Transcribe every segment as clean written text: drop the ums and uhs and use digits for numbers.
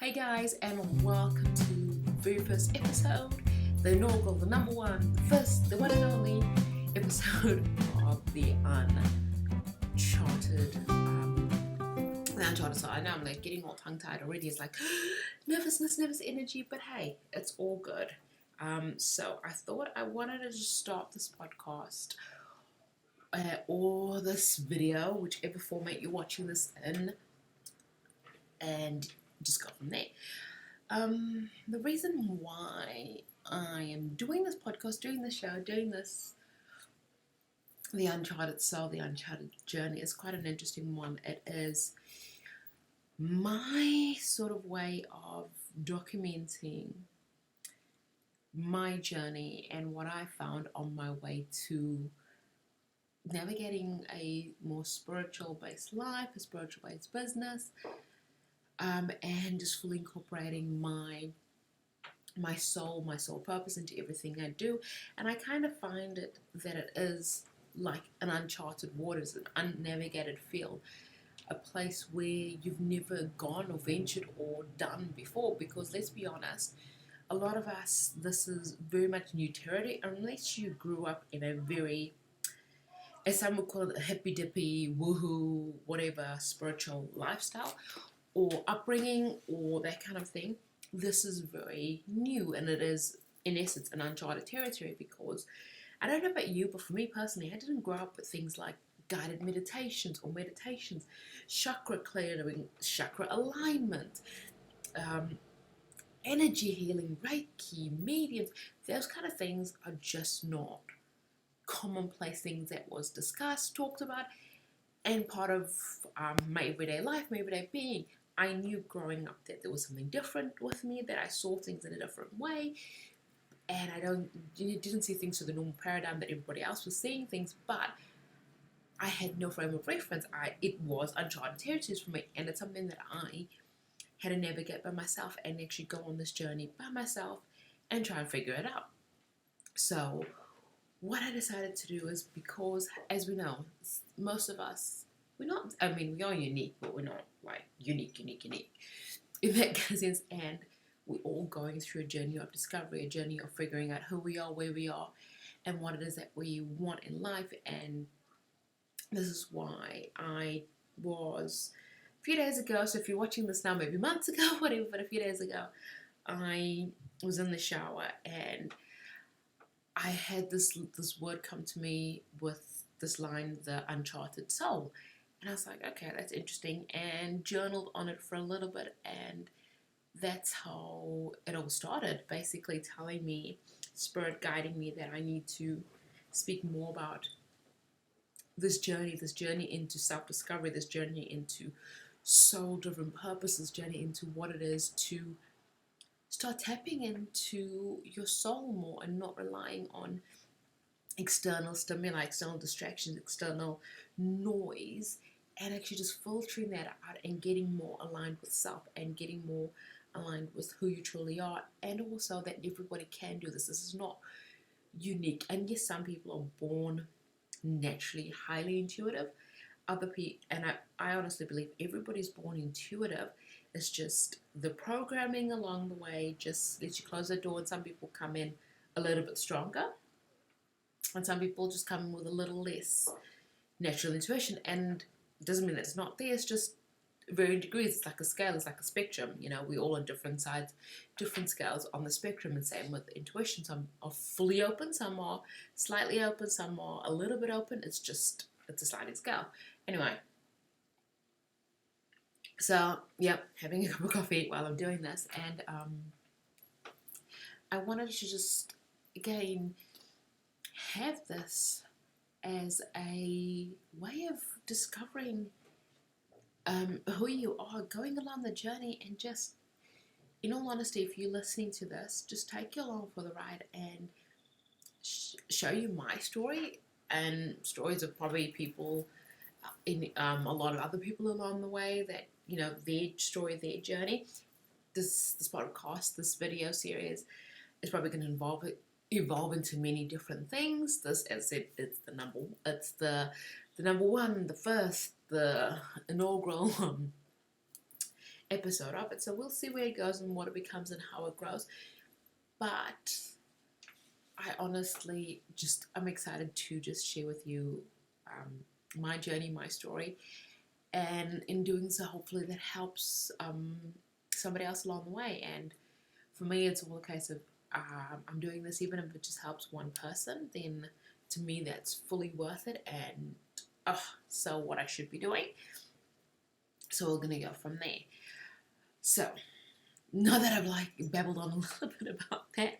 Hey guys, and welcome to the very first episode, the inaugural, the number one, the one and only episode of the Uncharted Soul. I know I'm like getting all tongue-tied already. It's like nervous energy, but hey, it's all good. So I thought I wanted to just start this podcast or this video, whichever format you're watching this in, and just go from there. The reason why I am doing this podcast, doing this show, doing this, the Uncharted Soul, the Uncharted Journey, is quite an interesting one. It is my sort of way of documenting my journey and what I found on my way to navigating a more spiritual based life, a spiritual based business, and just fully incorporating my soul purpose into everything I do. And I kind of find it that it is like an uncharted waters, an unnavigated field, a place where you've never gone or ventured or done before, because let's be honest, a lot of us, this is very much new territory unless you grew up in a very, as some would call it, a hippy-dippy, woohoo, whatever, spiritual lifestyle or upbringing or that kind of thing. This is very new, and it is in essence an uncharted territory, because I don't know about you, but for me personally, I didn't grow up with things like guided meditations, chakra clearing, chakra alignment, energy healing, Reiki, mediums. Those kind of things are just not commonplace things that was discussed, talked about, and part of my everyday life, my everyday being. I knew growing up that there was something different with me, that I saw things in a different way, and I didn't see things through the normal paradigm that everybody else was seeing things, but I had no frame of reference. It was uncharted territories for me, and it's something that I had to navigate by myself and actually go on this journey by myself and try and figure it out. So what I decided to do is, because as we know, most of us, we are unique, but we're not like unique in that kind of sense, and we're all going through a journey of discovery, a journey of figuring out who we are, where we are, and what it is that we want in life. And this is why I was, a few days ago, so if you're watching this now, maybe months ago, whatever, but a few days ago, I was in the shower and I had this word come to me with this line, the Uncharted Soul. And I was like, okay, that's interesting, and journaled on it for a little bit, and that's how it all started, basically telling me, spirit guiding me, that I need to speak more about this journey into self-discovery, this journey into soul-driven purpose, this journey into what it is to start tapping into your soul more and not relying on external stimuli, external distractions, external noise, and actually just filtering that out and getting more aligned with self and getting more aligned with who you truly are. And also that everybody can do this. This is not unique. And yes, some people are born naturally highly intuitive. Other people, and I honestly believe everybody's born intuitive. It's just the programming along the way just lets you close the door, and some people come in a little bit stronger, and some people just come in with a little less natural intuition. And it doesn't mean that it's not there, it's just varying degrees. It's like a scale, it's like a spectrum. We're all on different sides, different scales on the spectrum, and same with intuition. Some are fully open, some are slightly open, some are a little bit open. It's a sliding scale. Anyway, so having a cup of coffee while I'm doing this, and I wanted to just again have this as a way of discovering who you are, going along the journey, and just, in all honesty, if you're listening to this, just take you along for the ride and show you my story and stories of probably people in a lot of other people along the way, that their story, their journey. This podcast, this video series, is probably going to evolve into many different things. This, as I said, it's the number one, the first, the inaugural episode of it. So we'll see where it goes and what it becomes and how it grows. But I honestly I'm excited to just share with you my journey, my story. And in doing so, hopefully that helps somebody else along the way. And for me, it's all a case of I'm doing this, even if it just helps one person, then to me that's fully worth it. And so what I should be doing. So we're gonna go from there. So now that I've like babbled on a little bit about that,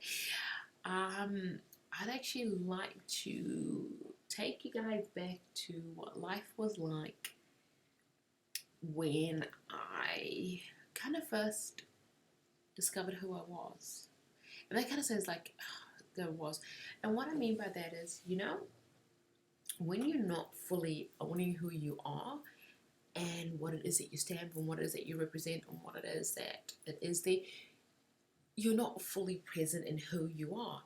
I'd actually like to take you guys back to what life was like when I kind of first discovered who I was. And that kind of sounds like there was. And what I mean by that is, when you're not fully owning who you are and what it is that you stand for, and what it is that you represent, and what it is that it is there, you're not fully present in who you are.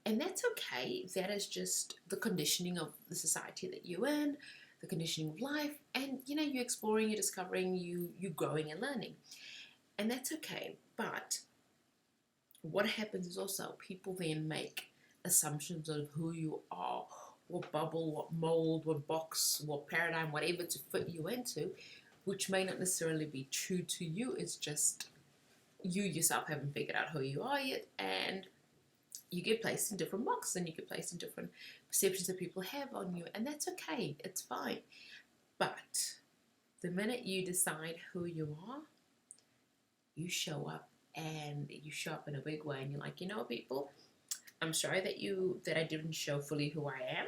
And that's okay. That is just the conditioning of the society that you're in, the conditioning of life, and you're exploring, you're discovering, you're growing and learning. And that's okay. But what happens is also people then make assumptions of who you are, what bubble, what mold, what box, what paradigm, whatever to fit you into, which may not necessarily be true to you. It's just you yourself haven't figured out who you are yet, and you get placed in different boxes and you get placed in different perceptions that people have on you, and that's okay. It's fine. But the minute you decide who you are, you show up, and you show up in a big way, and you're like, people, I'm sorry that I didn't show fully who I am,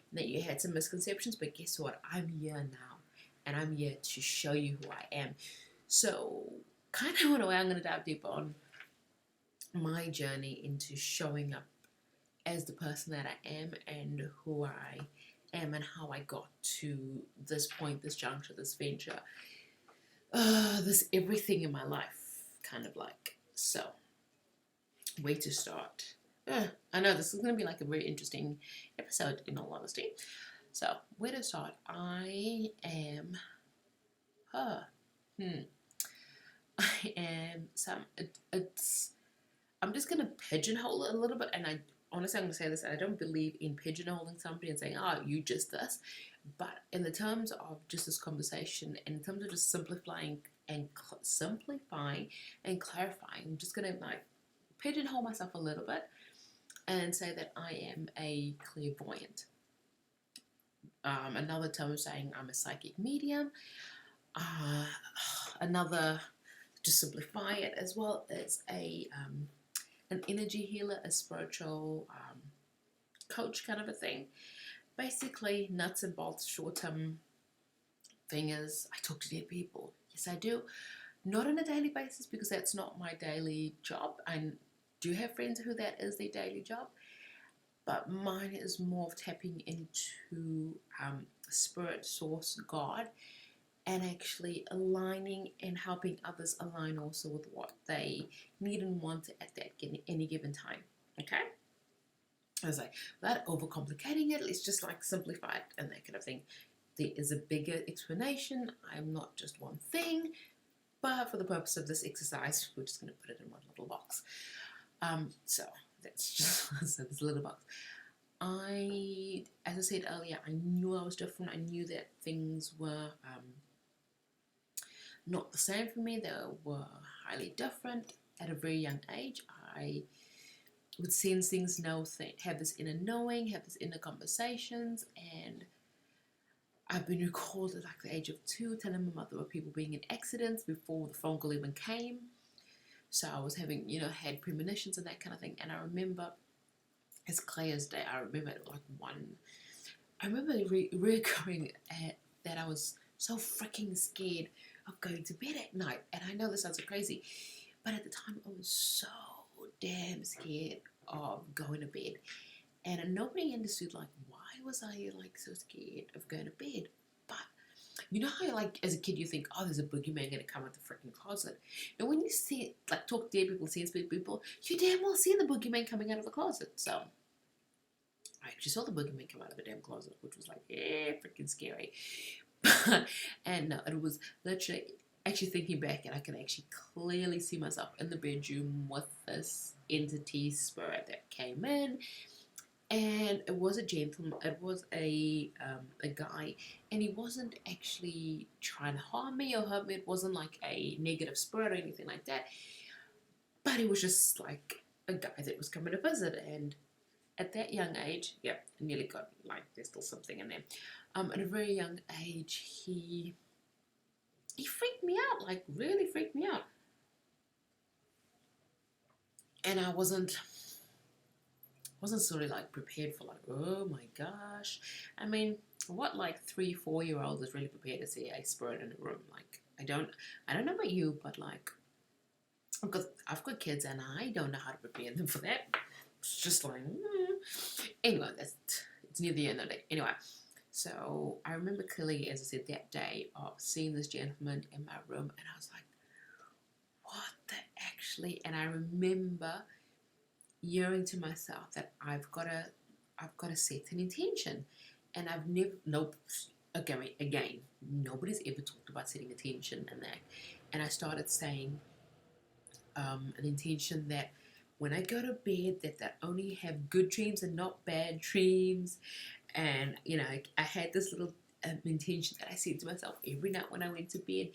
and that you had some misconceptions, but guess what? I'm here now, and I'm here to show you who I am. So kind of in a way, I'm going to dive deeper on my journey into showing up as the person that I am and who I am and how I got to this point, this juncture, this venture, this everything in my life, kind of like. So, where to start? I know this is going to be like a very interesting episode, in all honesty. So, where to start? I am her. I am I'm just going to pigeonhole it a little bit, and honestly, I'm going to say this, I don't believe in pigeonholing somebody and saying, you just this, but in the terms of just this conversation, and in terms of just simplifying and clarifying, I'm just going to like pigeonhole myself a little bit and say that I am a clairvoyant. Another term of saying I'm a psychic medium. Another, to simplify it as well, is an energy healer, a spiritual coach kind of a thing. Basically, nuts and bolts, short-term thing is, I talk to dead people. Yes, I do. Not on a daily basis, because that's not my daily job. I do have friends who that is their daily job, but mine is more of tapping into spirit, source, God, and actually aligning and helping others align also with what they need and want at that any given time. Okay? I was like, without overcomplicating it, let's just like simplify it and that kind of thing. There is a bigger explanation. I'm not just one thing, but for the purpose of this exercise, we're just going to put it in one little box. So that's just so this little box. As I said earlier, I knew I was different. I knew that things were not the same for me. They were highly different. At a very young age, I would sense things, have this inner knowing, have this inner conversations, and I've been recalled at like the age of 2, telling my mother of people being in accidents before the phone call even came. So I was having, had premonitions and that kind of thing. And I remember, as clear as day, I remember reoccurring that I was so freaking scared of going to bed at night. And I know this sounds so crazy, but at the time I was so damn scared of going to bed. And nobody understood, like, why was I, like, so scared of going to bed? But you know how, like, as a kid you think, there's a boogeyman going to come out the freaking closet. Now, when you see, like, talk to dead people, see people, you damn well see the boogeyman coming out of the closet. So I actually saw the boogeyman come out of the damn closet, which was like, freaking scary. And no, it was literally, actually thinking back, and I can actually clearly see myself in the bedroom with this entity spirit that came in, and it was a gentleman. It was a guy, and he wasn't actually trying to harm me or hurt me. It wasn't like a negative spirit or anything like that, but it was just like a guy that was coming to visit. And at that young age, yeah, I nearly got, like, there's still something in there. At a very young age, he freaked me out, like really freaked me out. And I wasn't sort of like prepared for, like, oh my gosh. I mean, what, like 3-4 year old is really prepared to see a spirit in a room? Like, I don't know about you, but like, I've got kids and I don't know how to prepare them for that. It's just like, anyway, it's near the end of the day. Anyway, so I remember clearly, as I said, that day of seeing this gentleman in my room, and I was like, what the actually? And I remember yearning to myself that I've got to set an intention, and I've never, nope, again, nobody's ever talked about setting intention and that, and I started saying an intention that when I go to bed, that I only have good dreams and not bad dreams. And I had this little intention that I said to myself every night when I went to bed,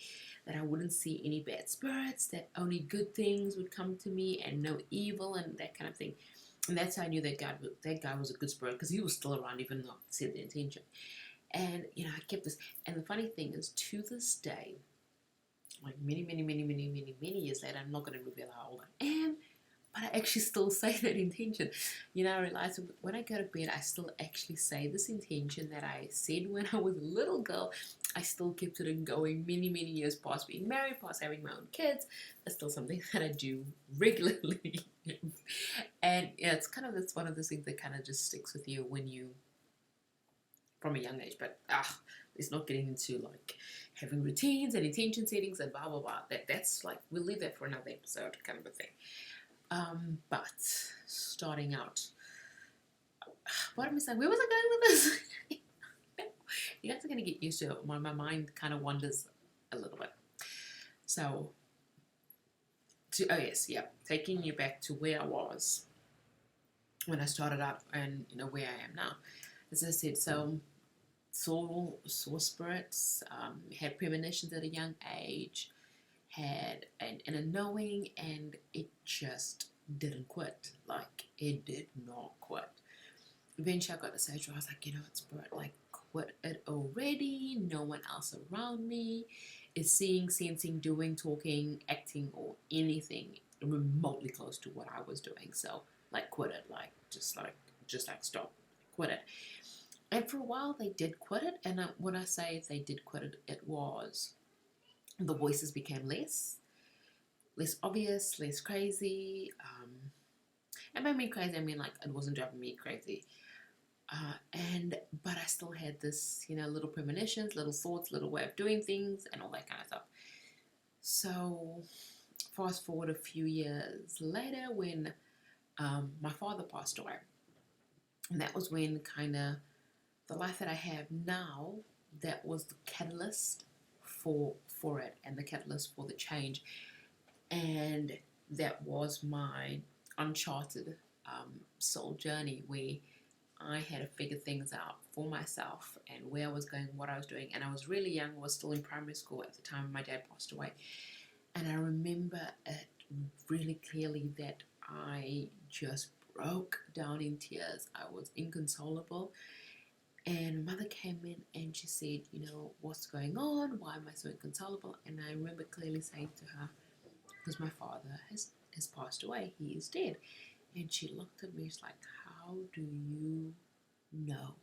that I wouldn't see any bad spirits, that only good things would come to me and no evil and that kind of thing. And that's how I knew that guy was a good spirit, because he was still around even though I said the intention. And I kept this. And the funny thing is, to this day, like many years later, I'm not going to reveal how old I am, but I actually still say that intention. I realize when I go to bed, I still actually say this intention that I said when I was a little girl. I still kept it going many years past being married, past having my own kids. It's still something that I do regularly. And it's one of those things that kind of just sticks with you when you, from a young age. But it's not getting into like having routines and intention settings and blah blah blah. That's like, we'll leave that for another episode, kind of a thing. But starting out, what am I saying? Where was I going with this? You guys are going to get used to it. My mind kind of wanders a little bit. So, taking you back to where I was when I started out, and where I am now. As I said, so saw spirits, had premonitions at a young age, had an knowing, and it just didn't quit. Like, it did not quit. Eventually I got to the stage where I was like, it's spirit, like, quit it already. No one else around me is seeing, sensing, doing, talking, acting, or anything remotely close to what I was doing. So, like, quit it. Like, just stop, quit it. And for a while they did quit it. And when I say they did quit it, it was, the voices became less obvious, less crazy. And by me crazy, I mean, like, it wasn't driving me crazy. But I still had this, little premonitions, little thoughts, little way of doing things, and all that kind of stuff. So, fast forward a few years later, when my father passed away, and that was when kind of the life that I have now, that was the catalyst for it, and the catalyst for the change. And that was my Uncharted Soul journey, where I had to figure things out for myself and where I was going, what I was doing. And I was really young. I was still in primary school at the time my dad passed away. And I remember it really clearly that I just broke down in tears. I was inconsolable. And mother came in and she said, what's going on? Why am I so inconsolable? And I remember clearly saying to her, because my father has passed away. He is dead. And she looked at me, she's like, how do you know?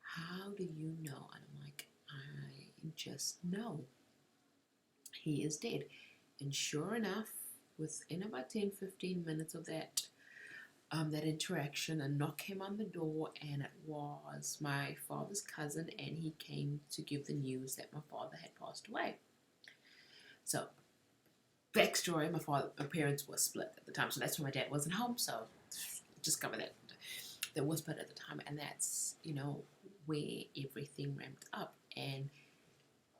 How do you know? And I'm like, I just know. He is dead. And sure enough, within about 10-15 minutes of that interaction, a knock came on the door, and it was my father's cousin, and he came to give the news that my father had passed away. So, backstory, my parents were split at the time, so that's when my dad wasn't home, so just cover that. They were split at the time, and that's, where everything ramped up. And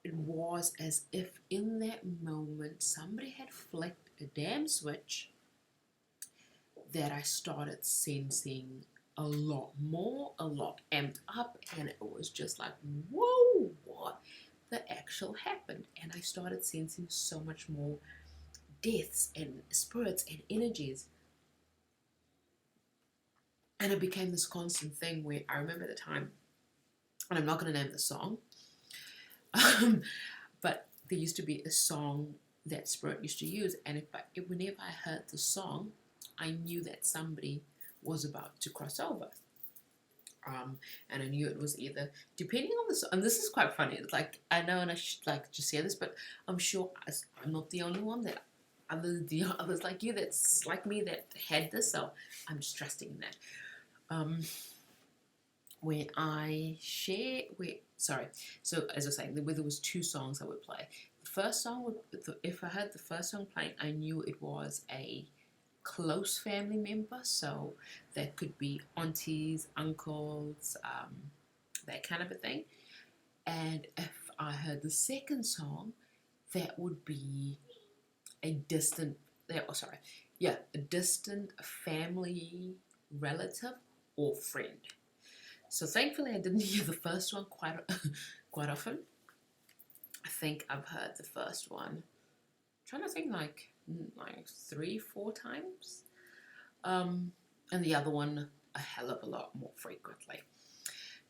it was as if in that moment somebody had flicked a damn switch that I started sensing a lot more, a lot amped up, and it was just like, whoa, what the actual happened? And I started sensing so much more deaths and spirits and energies. And it became this constant thing where I remember the time, and I'm not going to name the song, but there used to be a song that Spirit used to use, and whenever I heard the song, I knew that somebody was about to cross over. And I knew it was either, depending on the song, and this is quite funny, it's like, I know, and I should like just say this, but I'm sure I'm not the only one, that others like you, that's like me, that had this, so I'm just trusting in that. When I share, so as I was saying, there was two songs I would play. The first song, if I heard the first song playing, I knew it was a close family member, so that could be aunties, uncles, that kind of a thing. And if I heard the second song, that would be a distant family relative or friend. So thankfully I didn't hear the first one quite often. I think I've heard the first one, I'm trying to think, like 3-4 times, and the other one a hell of a lot more frequently,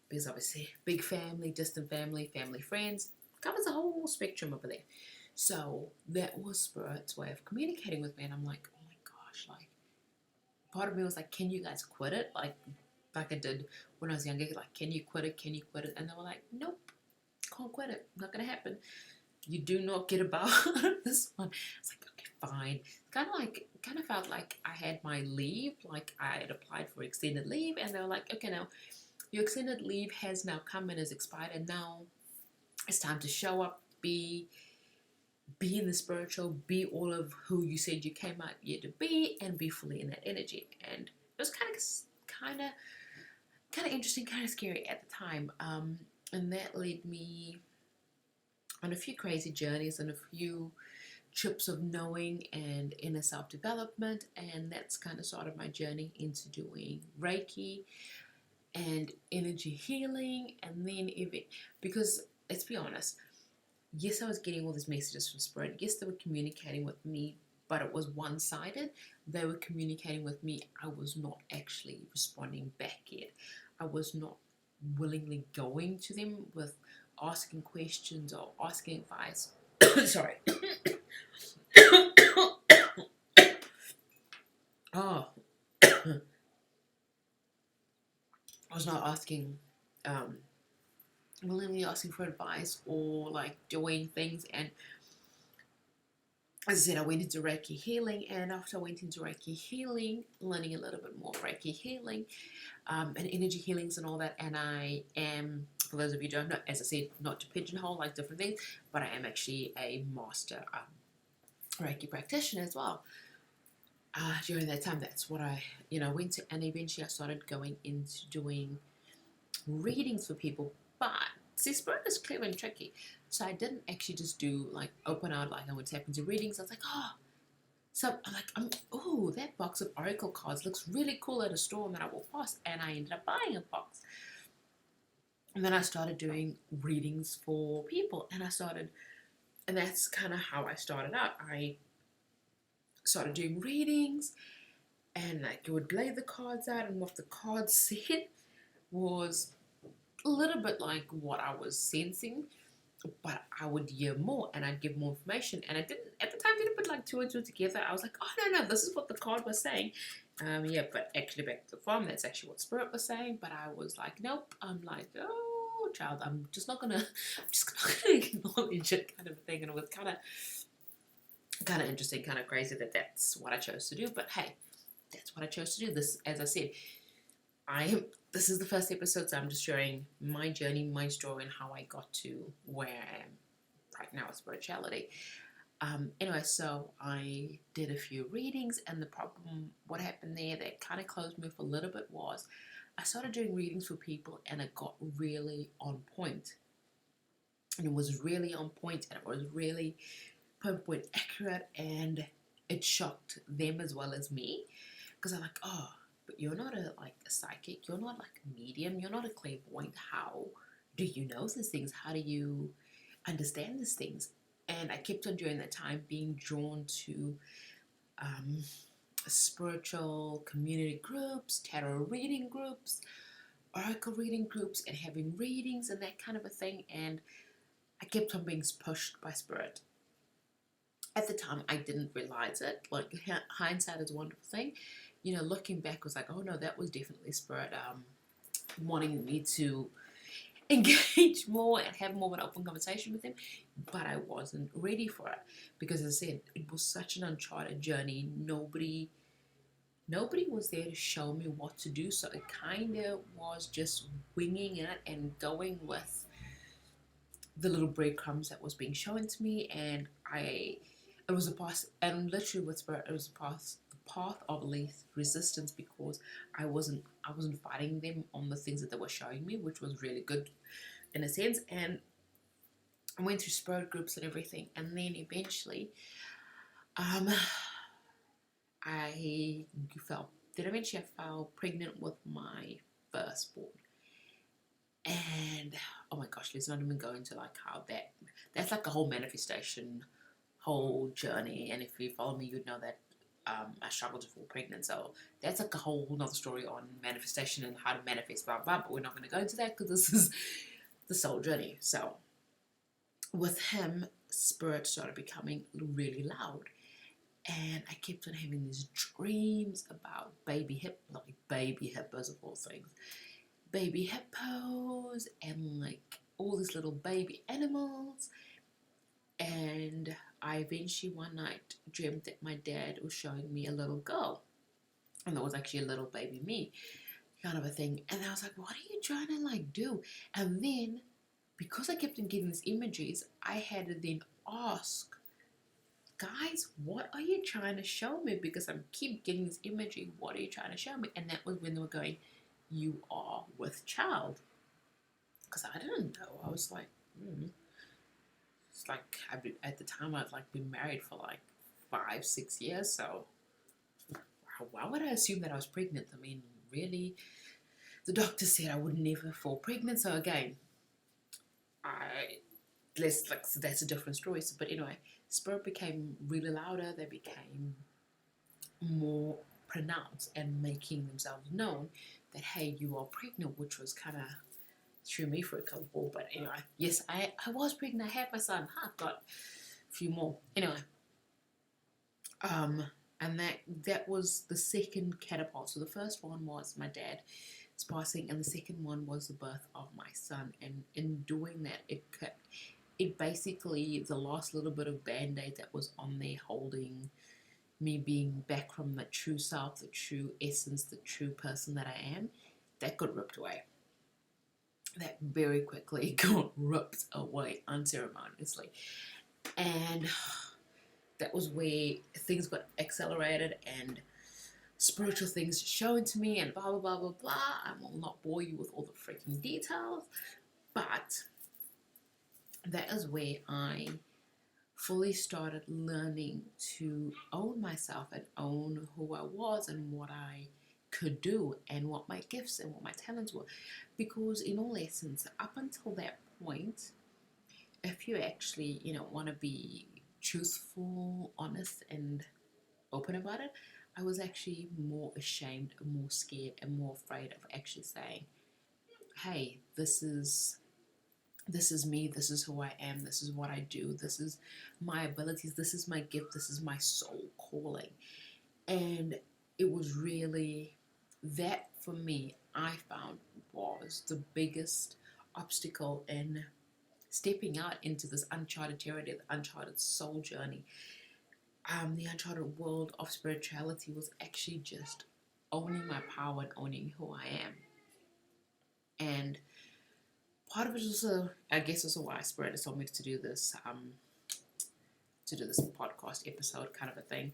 because obviously big family, distant family, family friends, covers a whole spectrum over there. So that was Spirit's way of communicating with me, and I'm like, oh my gosh, like, part of me was like, can you guys quit it, like I did when I was younger, like, can you quit it, and they were like, nope, can't quit it, not gonna happen, you do not get about this one. It's like, okay, fine. Kind of felt like I had my leave, like I had applied for extended leave, and they were like, okay, now your extended leave has now come and is expired, and now it's time to show up, be in the spiritual, be all of who you said you came out here to be, and be fully in that energy. And it was kind of interesting, kind of scary at the time, and that led me on a few crazy journeys and a few trips of knowing and inner self-development, and that's kind of started my journey into doing Reiki and energy healing. And then because let's be honest, yes, I was getting all these messages from Spirit, yes, they were communicating with me, but it was one-sided. They were communicating with me, I was not actually responding back yet. I was not willingly going to them with asking questions or asking advice. Sorry. Oh. I was not asking, willingly asking for advice or like doing things. And as I said, I went into Reiki healing, and after I went into Reiki healing, learning a little bit more Reiki healing, and energy healings and all that, and I am, for those of you who don't know, as I said, not to pigeonhole like different things, but I am actually a master Reiki practitioner as well. During that time, that's what I went to, and eventually I started going into doing readings for people. But see, Spirit is clever and tricky, so I didn't actually just do like open out, like I would tap into readings. I was like, so I'm like, oh, that box of oracle cards looks really cool at a store, and then I walked past, and I ended up buying a box. And then I started doing readings for people, and that's kind of how I started out. I started doing readings, and like, you would lay the cards out, and what the cards said was a little bit like what I was sensing, but I would hear more, and I'd give more information. And I didn't put like 2 and 2 together. I was like, oh no, this is what the card was saying. But actually back to the farm, that's actually what Spirit was saying. But I was like, nope. I'm like, oh child, I'm just not gonna acknowledge it, kind of a thing. And it was kind of interesting, kind of crazy that that's what I chose to do. But hey, that's what I chose to do. This, as I said, this is the first episode, so I'm just sharing my journey, my story, and how I got to where I am right now with spirituality. Anyway, so I did a few readings, and the problem, what happened there that kind of closed me off a little bit, was I started doing readings for people, and it got really on point. and it was really on point, and it was really pinpoint accurate, and it shocked them as well as me, because I'm like, oh, but you're not a psychic, you're not like a medium, you're not a clairvoyant. How do you know these things? How do you understand these things? And I kept on during that time being drawn to um, spiritual community groups, tarot reading groups, oracle reading groups, and having readings and that kind of a thing. And I kept on being pushed by spirit. At the time, I didn't realize it. Like, hindsight is a wonderful thing. You know, looking back was like, oh no, that was definitely spirit wanting me to engage more and have more of an open conversation with him, but I wasn't ready for it, because as I said, it was such an uncharted journey. Nobody was there to show me what to do, so it kind of was just winging it and going with the little breadcrumbs that was being shown to me. And it was a path, and literally with spirit, it was the path of least resistance, because I wasn't fighting them on the things that they were showing me, which was really good in a sense. And I went through spirit groups and everything, and then eventually I fell pregnant with my firstborn. And oh my gosh, let's not even go into like how that's like a whole manifestation, whole journey. And if you follow me, you'd know that I struggled to fall pregnant. So that's like a whole nother story on manifestation and how to manifest, blah blah. But we're not going to go into that, because this is the soul journey. So with him, spirit started becoming really loud, and I kept on having these dreams about baby hippos of all things, baby hippos, and like all these little baby animals. And I eventually one night dreamt that my dad was showing me a little girl, and there was actually a little baby me, kind of a thing. And I was like, what are you trying to like do? And then, because I kept on getting these images, I had to then ask, guys, what are you trying to show me? Because I keep getting this imagery, what are you trying to show me? And that was when they were going, you are with child. Because I didn't know. I was like, It's like, at the time I'd like been married for like 5-6 years, so why would I assume that I was pregnant? I mean, really, the doctor said I would never fall pregnant. So again, so that's a different story. So, but anyway, spirit became really louder. They became more pronounced and making themselves known that, hey, you are pregnant, which was kind of threw me for a couple. But anyway, yes, I was pregnant. I had my son. I've got a few more. Anyway, and that was the second catapult. So the first one was my dad's passing, and the second one was the birth of my son. And in doing that, it basically, the last little bit of band-aid that was on there holding me being back from the true self, the true essence, the true person that I am, that got ripped away. That very quickly got ripped away unceremoniously. And that was where things got accelerated and spiritual things shown to me and blah, blah, blah, blah, blah. I will not bore you with all the freaking details, but that is where I fully started learning to own myself and own who I was and what I could do and what my gifts and what my talents were. Because in all essence, up until that point, if you actually, want to be truthful, honest, and open about it, I was actually more ashamed, more scared, and more afraid of actually saying, hey, this is me, this is who I am, this is what I do, this is my abilities, this is my gift, this is my soul calling. And it was really that, for me, I found was the biggest obstacle in stepping out into this uncharted territory, the uncharted soul journey. The uncharted world of spirituality was actually just owning my power and owning who I am. And part of it is also, I guess, also why Spirit has told me to do this podcast episode kind of a thing,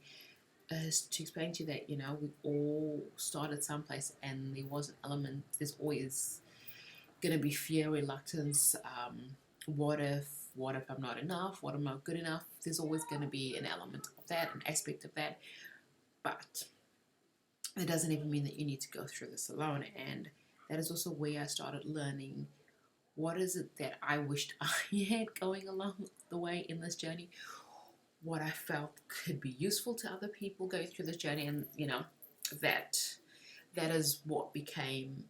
is to explain to you that, we all started someplace, and there was an element, there's always going to be fear, reluctance, what if I'm not enough? What am I good enough? There's always going to be an element of that, an aspect of that. But it doesn't even mean that you need to go through this alone. And that is also where I started learning what is it that I wished I had going along the way in this journey, what I felt could be useful to other people going through this journey. And that is what became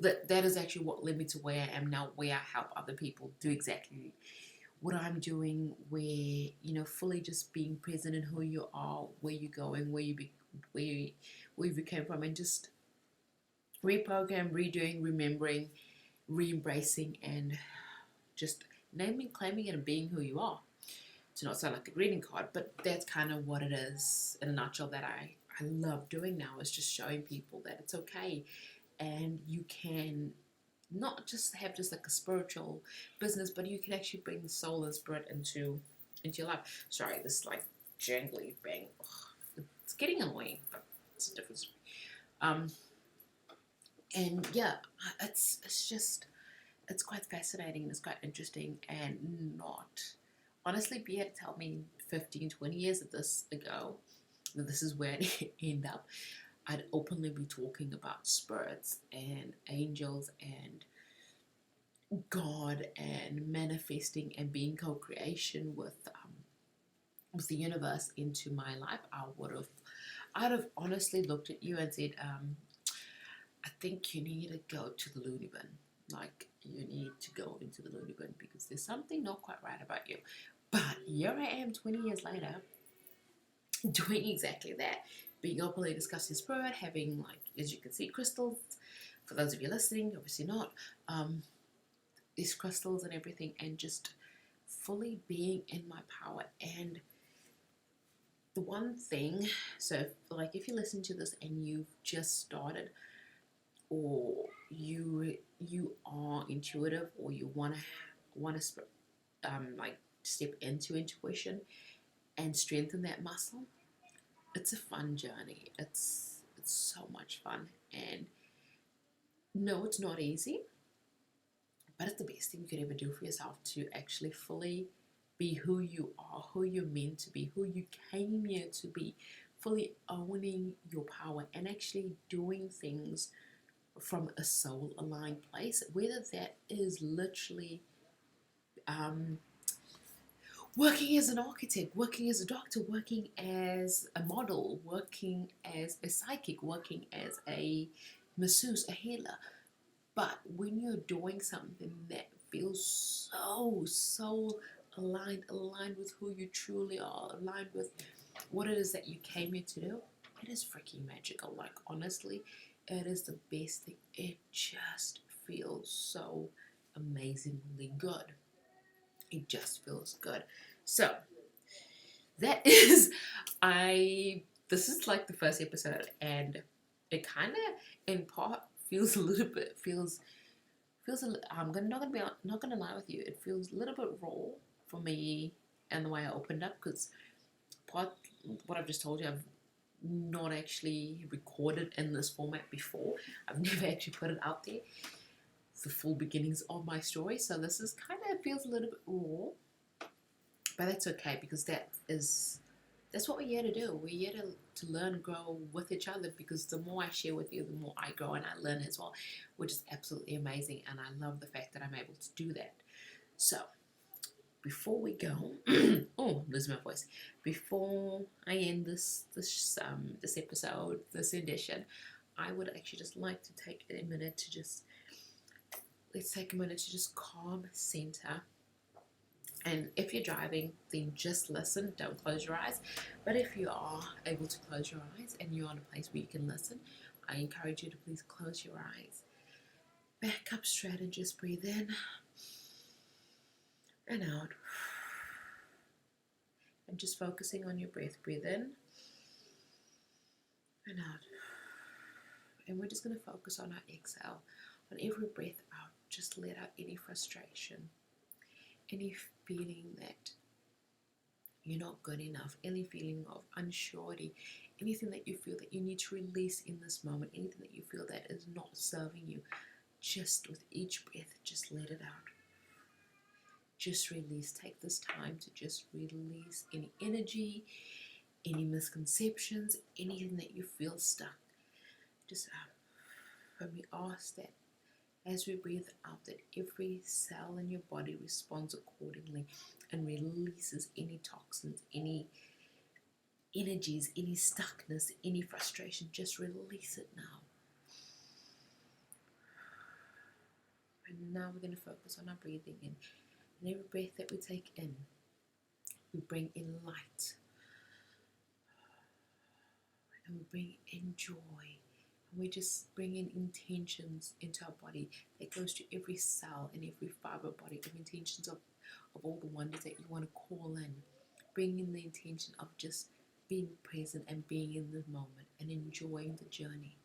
that is actually what led me to where I am now, where I help other people do exactly what I'm doing, where fully just being present in who you are, where you're going, where you came from, and just reprogram, redoing, remembering, re-embracing, and just naming, claiming it, and being who you are. To not sound like a greeting card, but that's kind of what it is in a nutshell that I love doing now, is just showing people that it's okay, and you can not just have just like a spiritual business, but you can actually bring the soul and spirit into your life. Sorry, this like jangly bang. Ugh, it's getting annoying, but it's a difference. And yeah, it's quite fascinating and it's quite interesting, and not honestly be able to tell me 15, 20 years of this ago that this is where I'd end up. I'd openly be talking about spirits and angels and God and manifesting and being co-creation with the universe into my life. I'd have honestly looked at you and said, I think you need to go to the loony bin. Like, you need to go into the loony bin because there's something not quite right about you. But here I am 20 years later doing exactly that. Being openly discussing spirit, having, like, as you can see, crystals. For those of you listening, obviously not. These crystals and everything, and just fully being in my power. And the one thing, so like if you listen to this and you've just started, or you are intuitive, or you want to like step into intuition and strengthen that muscle, it's a fun journey. It's so much fun. And no, it's not easy, but it's the best thing you could ever do for yourself, to actually fully be who you are, who you're meant to be, who you came here to be, fully owning your power and actually doing things from a soul aligned place, whether that is literally working as an architect, working as a doctor, working as a model, working as a psychic, working as a masseuse, a healer. But when you're doing something that feels so aligned with who you truly are, aligned with what it is that you came here to do, it is freaking magical. Like, honestly, it is the best thing. It just feels so amazingly good. It just feels good. So that is, this is like the first episode, and it kind of in part feels a little bit I'm not gonna lie with you, it feels a little bit raw for me, and the way I opened up, because what I've just told you, I've not actually recorded in this format before. I've never actually put it out there, the full beginnings of my story. So this is kind of feels a little bit raw, but that's okay, because that's what we're here to do. We're here to learn and grow with each other, because the more I share with you, the more I grow and I learn as well, which is absolutely amazing, and I love the fact that I'm able to do that. So before we go, oh, losing my voice. Before I end this episode, this edition, I would actually just like to take a minute to just calm, center. And if you're driving, then just listen, don't close your eyes. But if you are able to close your eyes and you're in a place where you can listen, I encourage you to please close your eyes. Back up straight and just breathe in and out. And just focusing on your breath. Breathe in and out. And we're just going to focus on our exhale. On every breath out, just let out any frustration, any feeling that you're not good enough, any feeling of unsurety, anything that you feel that you need to release in this moment, anything that you feel that is not serving you. Just with each breath, just let it out. just release. Take this time to just release any energy, any misconceptions, anything that you feel stuck. Just when we ask that as we breathe out, that every cell in your body responds accordingly and releases any toxins, any energies, any stuckness, any frustration. Just release it now. And now we're going to focus on our breathing in. And every breath that we take in, we bring in light. And we bring in joy. And we just bring in intentions into our body that goes to every cell and every fiber body, of intentions of all the wonders that you want to call in. Bring in the intention of just being present and being in the moment and enjoying the journey.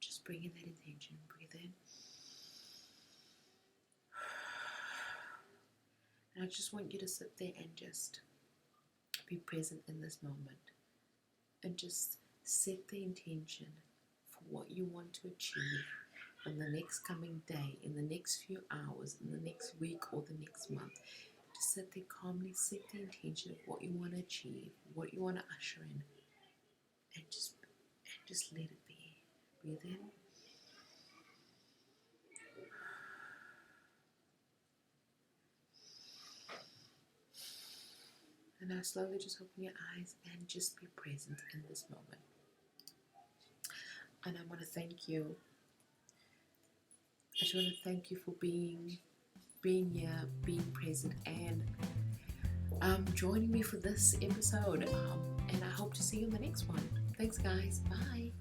Just bring in that intention. Breathe in. And I just want you to sit there and just be present in this moment. And just set the intention for what you want to achieve in the next coming day, in the next few hours, in the next week or the next month. Just sit there calmly, set the intention of what you want to achieve, what you want to usher in, and just let it be. Breathe in. And now slowly just open your eyes and just be present in this moment. And I want to thank you. I just want to thank you for being here, being present, and joining me for this episode. And I hope to see you in the next one. Thanks, guys. Bye.